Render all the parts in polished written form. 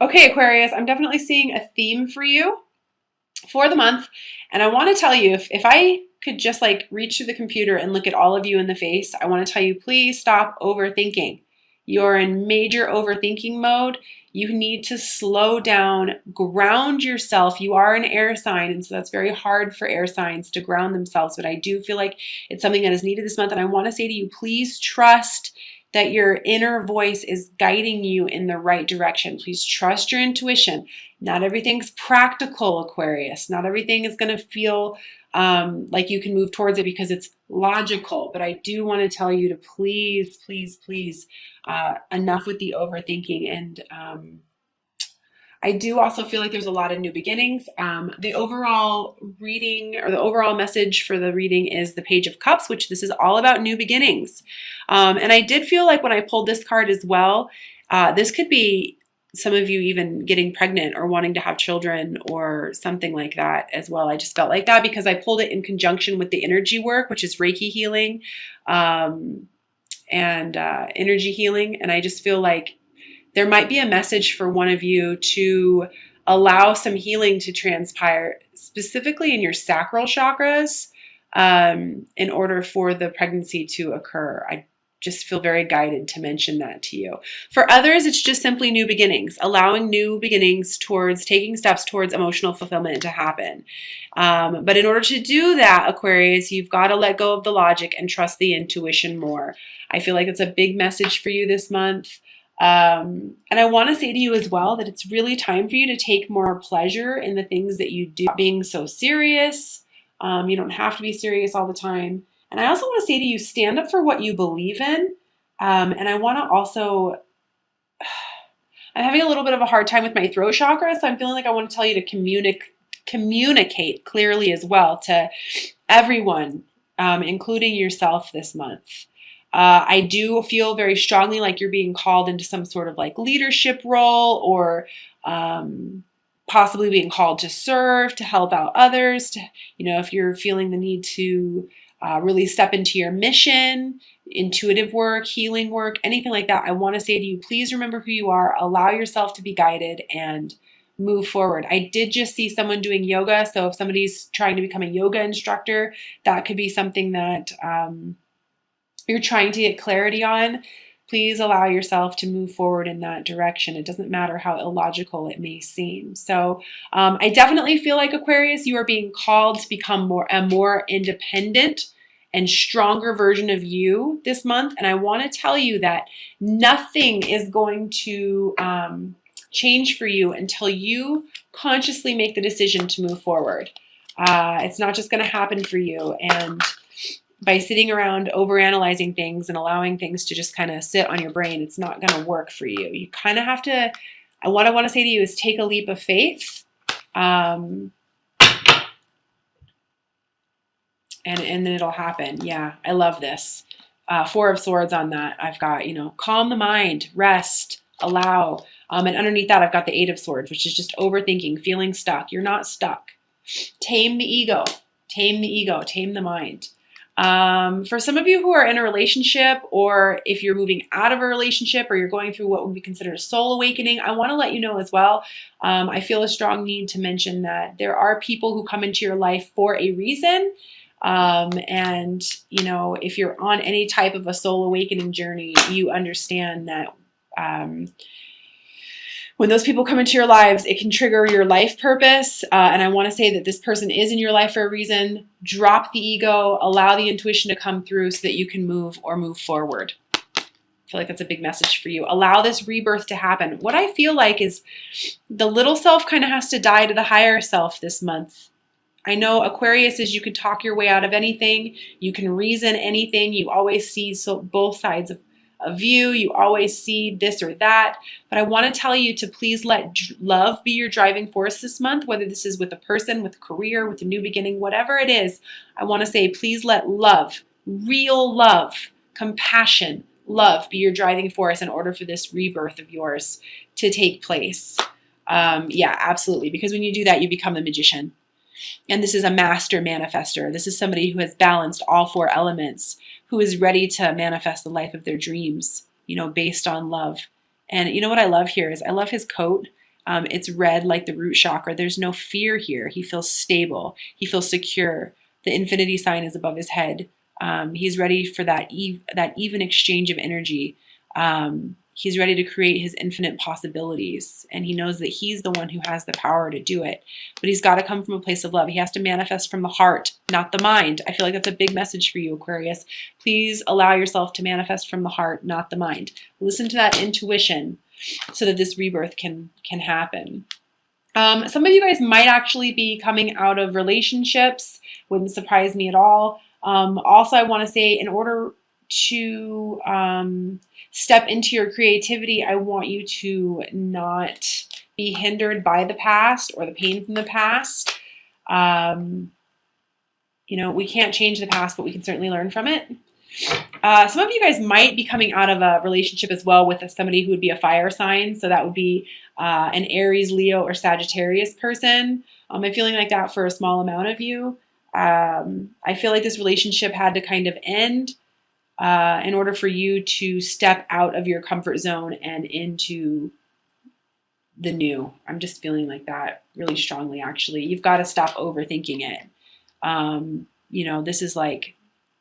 Okay, Aquarius, I'm definitely seeing a theme for you for the month. And I want to tell you, if I could just like reach through the computer and look at all of you in the face, I want to tell you, please stop overthinking. You're in major overthinking mode. You need to slow down, ground yourself. You are an air sign, and so that's very hard for air signs to ground themselves. But I do feel like it's something that is needed this month. And I want to say to you, please trust that your inner voice is guiding you in the right direction. Please trust your intuition. Not everything's practical, Aquarius. Not everything is going to feel like you can move towards it because it's logical. But I do want to tell you to please, please, please, enough with the overthinking. And I do also feel like there's a lot of new beginnings. The overall reading or the overall message for the reading is the Page of Cups, which this is all about new beginnings. And I did feel like when I pulled this card as well, this could be some of you even getting pregnant or wanting to have children or something like that as well. I just felt like that because I pulled it in conjunction with the energy work, which is Reiki healing and energy healing. And I just feel like there might be a message for one of you to allow some healing to transpire, specifically in your sacral chakras, in order for the pregnancy to occur. I just feel very guided to mention that to you. For others, it's just simply new beginnings, allowing new beginnings towards taking steps towards emotional fulfillment to happen. But in order to do that, Aquarius, you've got to let go of the logic and trust the intuition more. I feel like it's a big message for you this month. And I want to say to you as well that it's really time for you to take more pleasure in the things that you do, being so serious. You don't have to be serious all the time. And I also want to say to you, stand up for what you believe in. And I want to also, I'm having a little bit of a hard time with my throat chakra, so I'm feeling like I want to tell you to communicate clearly as well to everyone, including yourself this month. I do feel very strongly like you're being called into some sort of like leadership role or possibly being called to serve, to help out others, to, if you're feeling the need to really step into your mission, intuitive work, healing work, anything like that, I want to say to you, please remember who you are, allow yourself to be guided and move forward. I did just see someone doing yoga. So if somebody's trying to become a yoga instructor, that could be something that you're trying to get clarity on. Please allow yourself to move forward in that direction. It doesn't matter how illogical it may seem. So I definitely feel like, Aquarius, you are being called to become a more independent and stronger version of you this month. And I want to tell you that nothing is going to change for you until you consciously make the decision to move forward. It's not just going to happen for you. And by sitting around overanalyzing things and allowing things to just kind of sit on your brain, it's not going to work for you. You kind of have to, what I want to say to you is take a leap of faith. And then it'll happen. Yeah, I love this. Four of Swords on that. I've got, calm the mind, rest, allow. And underneath that, I've got the Eight of Swords, which is just overthinking, feeling stuck. You're not stuck. Tame the ego. Tame the ego. Tame the mind. For some of you who are in a relationship, or if you're moving out of a relationship, or you're going through what would be considered a soul awakening, I want to let you know as well, I feel a strong need to mention that there are people who come into your life for a reason. And, if you're on any type of a soul awakening journey, you understand that when those people come into your lives, it can trigger your life purpose. And I want to say that this person is in your life for a reason. Drop the ego, allow the intuition to come through so that you can move forward. I feel like that's a big message for you. Allow this rebirth to happen. What I feel like is the little self kind of has to die to the higher self this month. I know, Aquarius, is you can talk your way out of anything. You can reason anything. You always see both sides of you. You always see this or that. But I want to tell you to please let love be your driving force this month, whether this is with a person, with a career, with a new beginning, whatever it is. I want to say, please let love, real love, compassion, love be your driving force in order for this rebirth of yours to take place. Yeah, absolutely. Because when you do that, you become the magician. And this is a master manifester. This is somebody who has balanced all four elements, who is ready to manifest the life of their dreams, based on love. And what I love here is I love his coat. It's red like the root chakra. There's no fear here. He feels stable. He feels secure. The infinity sign is above his head. He's ready for that even exchange of energy. He's ready to create his infinite possibilities, and he knows that he's the one who has the power to do it. But he's got to come from a place of love. He has to manifest from the heart, not the mind. I feel like that's a big message for you, Aquarius. Please allow yourself to manifest from the heart, not the mind. Listen to that intuition so that this rebirth can happen. Some of you guys might actually be coming out of relationships. Wouldn't surprise me at all. Also, I want to say, in order to step into your creativity, I want you to not be hindered by the past or the pain from the past. You know, we can't change the past, but we can certainly learn from it. Some of you guys might be coming out of a relationship as well with somebody who would be a fire sign. So that would be an Aries, Leo, or Sagittarius person. I'm feeling like that for a small amount of you. I feel like this relationship had to kind of end in order for you to step out of your comfort zone and into the new. I'm just feeling like that really strongly, actually. You've got to stop overthinking it. You know, this is like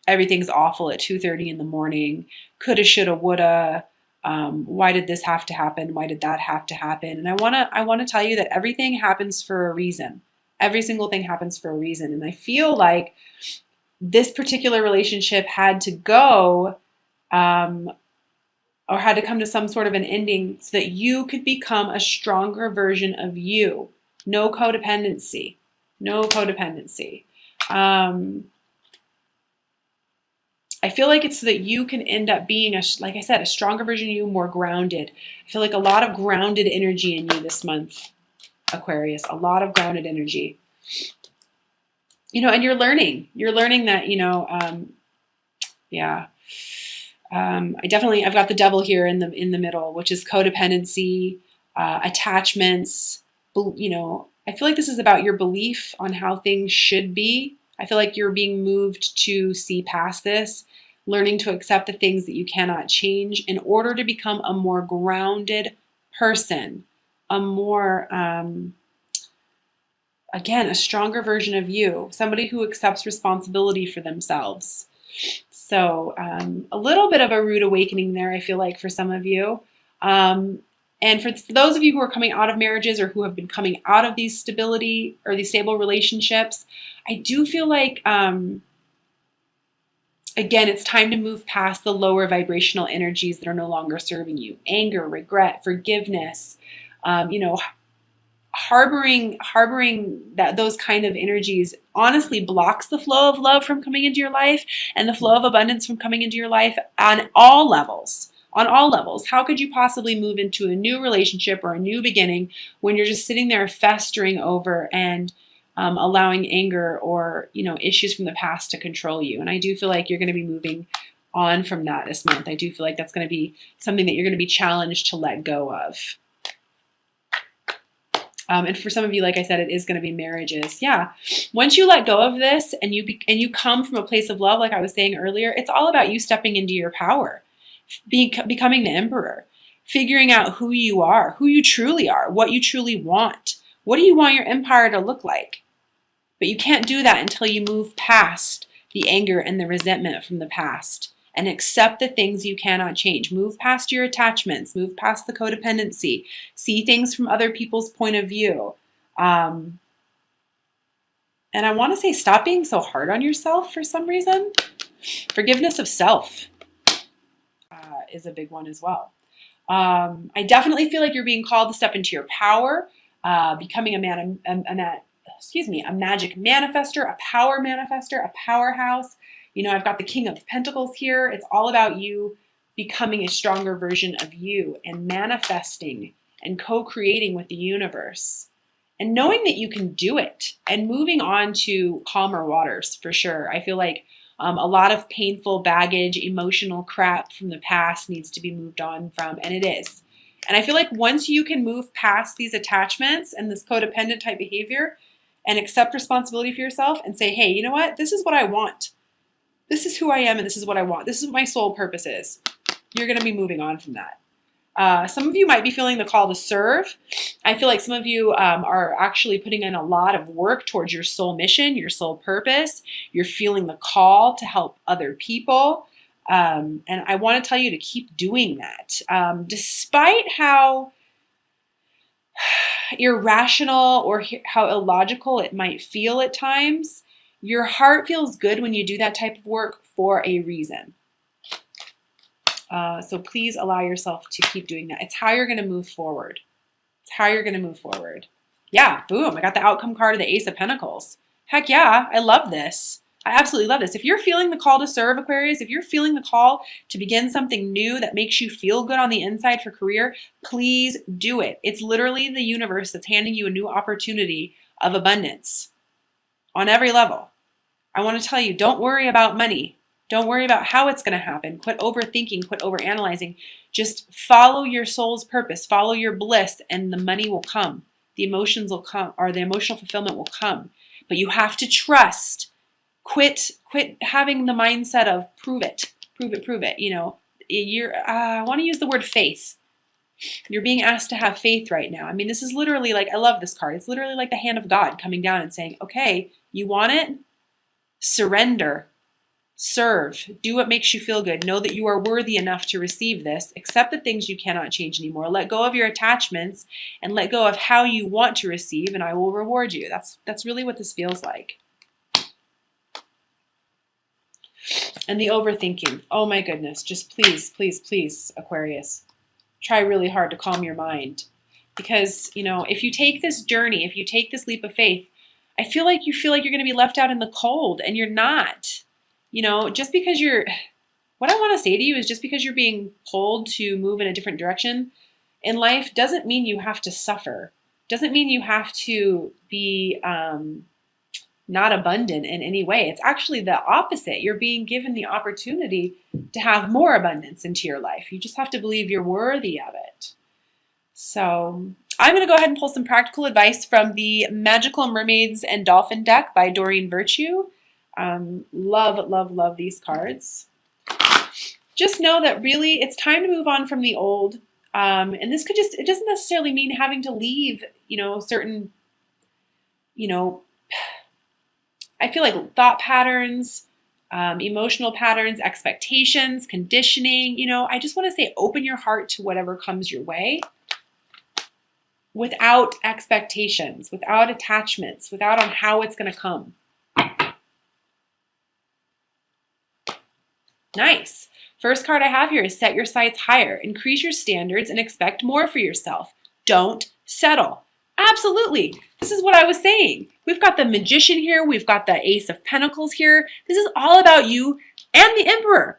everything's awful at 2:30 in the morning. Coulda, shoulda, woulda. Why did this have to happen? Why did that have to happen? And I wanna tell you that everything happens for a reason. Every single thing happens for a reason. And I feel like this particular relationship had to go, or had to come to some sort of an ending so that you could become a stronger version of you. No codependency. No codependency. I feel like it's so that you can end up being, like I said, a stronger version of you, more grounded. I feel like a lot of grounded energy in you this month, Aquarius. A lot of grounded energy. You know, and you're learning. You're learning that, you know, yeah. I've got the devil here in the middle, which is codependency, attachments. You know, I feel like this is about your belief on how things should be. I feel like you're being moved to see past this, learning to accept the things that you cannot change in order to become a more grounded person, a more, again, a stronger version of you, somebody who accepts responsibility for themselves. So a little bit of a rude awakening there, I feel like, for some of you. And for those of you who are coming out of marriages or who have been coming out of these stability or these stable relationships, I do feel like, again, it's time to move past the lower vibrational energies that are no longer serving you. Anger, regret, forgiveness, you know, harboring those kind of energies honestly blocks the flow of love from coming into your life and the flow of abundance from coming into your life on all levels. On all levels. How could you possibly move into a new relationship or a new beginning when you're just sitting there festering over and allowing anger or, you know, issues from the past to control you? And I do feel like you're going to be moving on from that this month. I do feel like that's going to be something that you're going to be challenged to let go of. And for some of you, like I said, it is going to be marriages. Yeah. Once you let go of this and you come from a place of love, like I was saying earlier, it's all about you stepping into your power, becoming the emperor, figuring out who you are, who you truly are, what you truly want. What do you want your empire to look like? But you can't do that until you move past the anger and the resentment from the past and accept the things you cannot change. Move past your attachments, move past the codependency, see things from other people's point of view. And I want to say, stop being so hard on yourself for some reason. Forgiveness of self is a big one as well. I definitely feel like you're being called to step into your power, becoming a magic manifester, a power manifester, a powerhouse. You know, I've got the King of Pentacles here. It's all about you becoming a stronger version of you and manifesting and co-creating with the universe and knowing that you can do it and moving on to calmer waters for sure. I feel like a lot of painful baggage, emotional crap from the past needs to be moved on from, and it is. And I feel like once you can move past these attachments and this codependent type behavior and accept responsibility for yourself and say, hey, you know what? This is what I want. This is who I am and this is what I want. This is what my soul purpose is. You're going to be moving on from that. Some of you might be feeling the call to serve. I feel like some of you are actually putting in a lot of work towards your soul mission, your soul purpose. You're feeling the call to help other people. And I want to tell you to keep doing that. Despite how irrational or how illogical it might feel at times, your heart feels good when you do that type of work for a reason. So please allow yourself to keep doing that. It's how you're going to move forward. It's how you're going to move forward. Yeah, boom. I got the outcome card of the Ace of Pentacles. Heck yeah, I love this. I absolutely love this. If you're feeling the call to serve, Aquarius, if you're feeling the call to begin something new that makes you feel good on the inside for career, please do it. It's literally the universe that's handing you a new opportunity of abundance on every level. I want to tell you, don't worry about money. Don't worry about how it's going to happen. Quit overthinking, quit overanalyzing. Just follow your soul's purpose, follow your bliss, and the money will come. The emotions will come, or the emotional fulfillment will come. But you have to trust. Quit having the mindset of prove it, prove it, prove it. You know, I want to use the word faith. You're being asked to have faith right now. I mean, this is literally like, I love this card. It's literally like the hand of God coming down and saying, okay, you want it? Surrender. Serve. Do what makes you feel good. Know that you are worthy enough to receive this. Accept the things you cannot change anymore. Let go of your attachments and let go of how you want to receive, and I will reward you. That's really what this feels like. And the overthinking. Oh my goodness. Just please, please, please, Aquarius, try really hard to calm your mind. Because, you know, if you take this journey, if you take this leap of faith, I feel like you're going to be left out in the cold, and you're not. You know, just because what I want to say to you is just because you're being pulled to move in a different direction in life doesn't mean you have to suffer. Doesn't mean you have to be not abundant in any way. It's actually the opposite. You're being given the opportunity to have more abundance into your life. You just have to believe you're worthy of it. So I'm going to go ahead and pull some practical advice from the Magical Mermaids and Dolphin deck by Doreen Virtue. Love, love, love these cards. Just know that really it's time to move on from the old. And this it doesn't necessarily mean having to leave, you know, certain, you know, I feel like thought patterns, emotional patterns, expectations, conditioning, you know, I just want to say open your heart to whatever comes your way without expectations, without attachments, without on how it's going to come. Nice. First card I have here is set your sights higher. Increase your standards and expect more for yourself. Don't settle. Absolutely. This is what I was saying. We've got the Magician here. We've got the Ace of Pentacles here. This is all about you and the Emperor.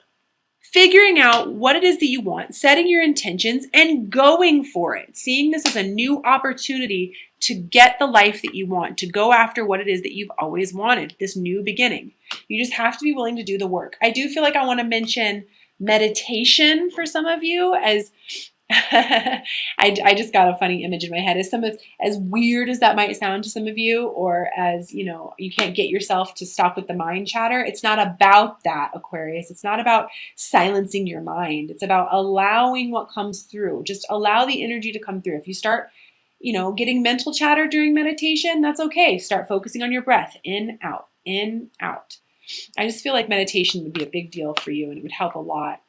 Figuring out what it is that you want, setting your intentions, and going for it. Seeing this as a new opportunity to get the life that you want, to go after what it is that you've always wanted, this new beginning. You just have to be willing to do the work. I do feel like I want to mention meditation for some of you, as I just got a funny image in my head. As weird as that might sound to some of you, or as, you know, you can't get yourself to stop with the mind chatter. It's not about that, Aquarius. It's not about silencing your mind. It's about allowing what comes through. Just allow the energy to come through. If you start, you know, getting mental chatter during meditation, that's okay. Start focusing on your breath. In, out, in, out. I just feel like meditation would be a big deal for you, and it would help a lot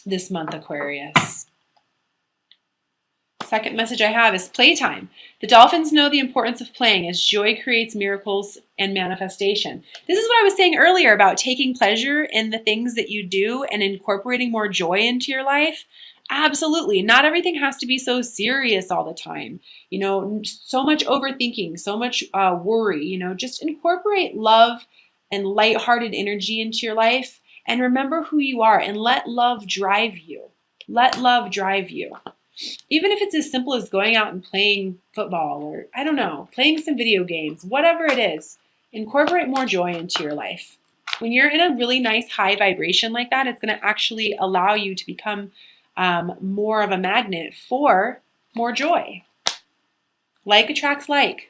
this month, Aquarius. Second message I have is playtime. The dolphins know the importance of playing, as joy creates miracles and manifestation. This is what I was saying earlier about taking pleasure in the things that you do and incorporating more joy into your life. Absolutely. Not everything has to be so serious all the time. You know, so much overthinking, so much worry. You know, just incorporate love and lighthearted energy into your life. And remember who you are, and let love drive you. Let love drive you. Even if it's as simple as going out and playing football, or, I don't know, playing some video games, whatever it is, incorporate more joy into your life. When you're in a really nice high vibration like that, it's going to actually allow you to become more of a magnet for more joy. Like attracts like.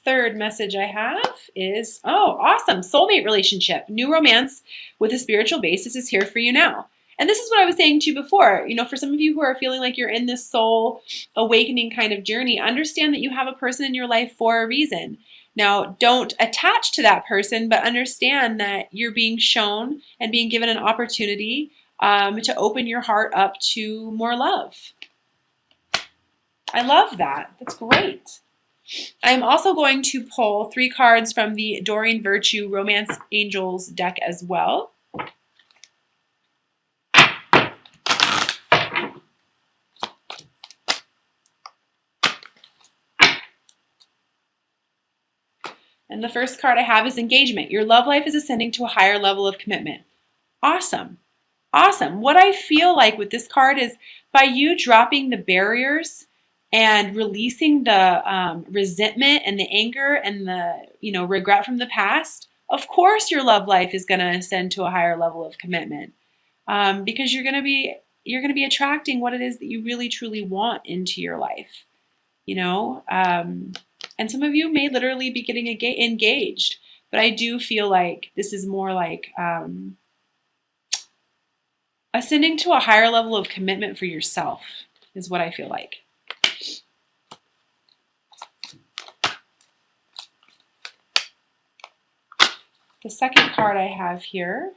Third message I have is, oh, awesome, soulmate relationship. New romance with a spiritual basis is here for you now. And this is what I was saying to you before. You know, for some of you who are feeling like you're in this soul awakening kind of journey, understand that you have a person in your life for a reason. Now, don't attach to that person, but understand that you're being shown and being given an opportunity to open your heart up to more love. I love that. That's great. I'm also going to pull 3 cards from the Doreen Virtue Romance Angels deck as well. And the first card I have is engagement. Your love life is ascending to a higher level of commitment. Awesome. Awesome. What I feel like with this card is by you dropping the barriers and releasing the resentment and the anger and the regret from the past, of course your love life is going to ascend to a higher level of commitment because you're going to be attracting what it is that you really truly want into your life. And some of you may literally be getting engaged, but I do feel like this is more like ascending to a higher level of commitment for yourself is what I feel like. The second card I have here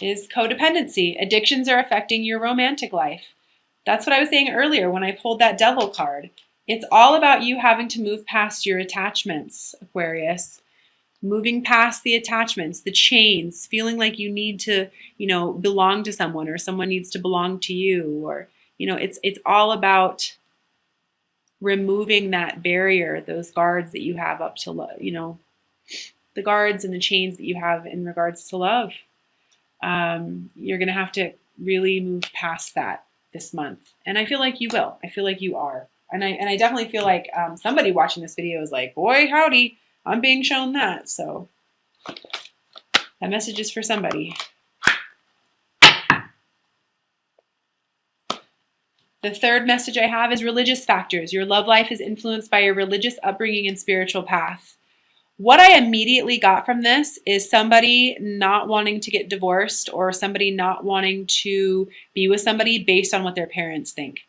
is codependency. Addictions are affecting your romantic life. That's what I was saying earlier when I pulled that devil card. It's all about you having to move past your attachments, Aquarius. Moving past the attachments, the chains, feeling like you need to, belong to someone or someone needs to belong to you, or, it's all about removing that barrier, those guards that you have up to love, the guards and the chains that you have in regards to love. You're going to have to really move past that this month. And I feel like you will. I feel like you are. And I definitely feel like somebody watching this video is like, boy, howdy, I'm being shown that. So that message is for somebody. The third message I have is religious factors. Your love life is influenced by your religious upbringing and spiritual path. What I immediately got from this is somebody not wanting to get divorced or somebody not wanting to be with somebody based on what their parents think.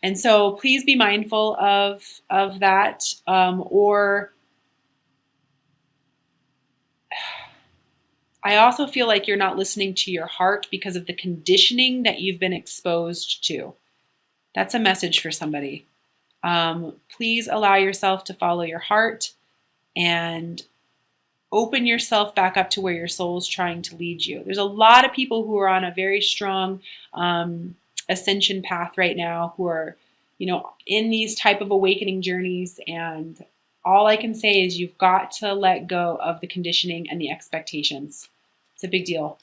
And so please be mindful of that. I also feel like you're not listening to your heart because of the conditioning that you've been exposed to. That's a message for somebody. Please allow yourself to follow your heart and open yourself back up to where your soul is trying to lead you. There's a lot of people who are on a very strong ascension path right now who are, in these type of awakening journeys. And all I can say is you've got to let go of the conditioning and the expectations. It's a big deal.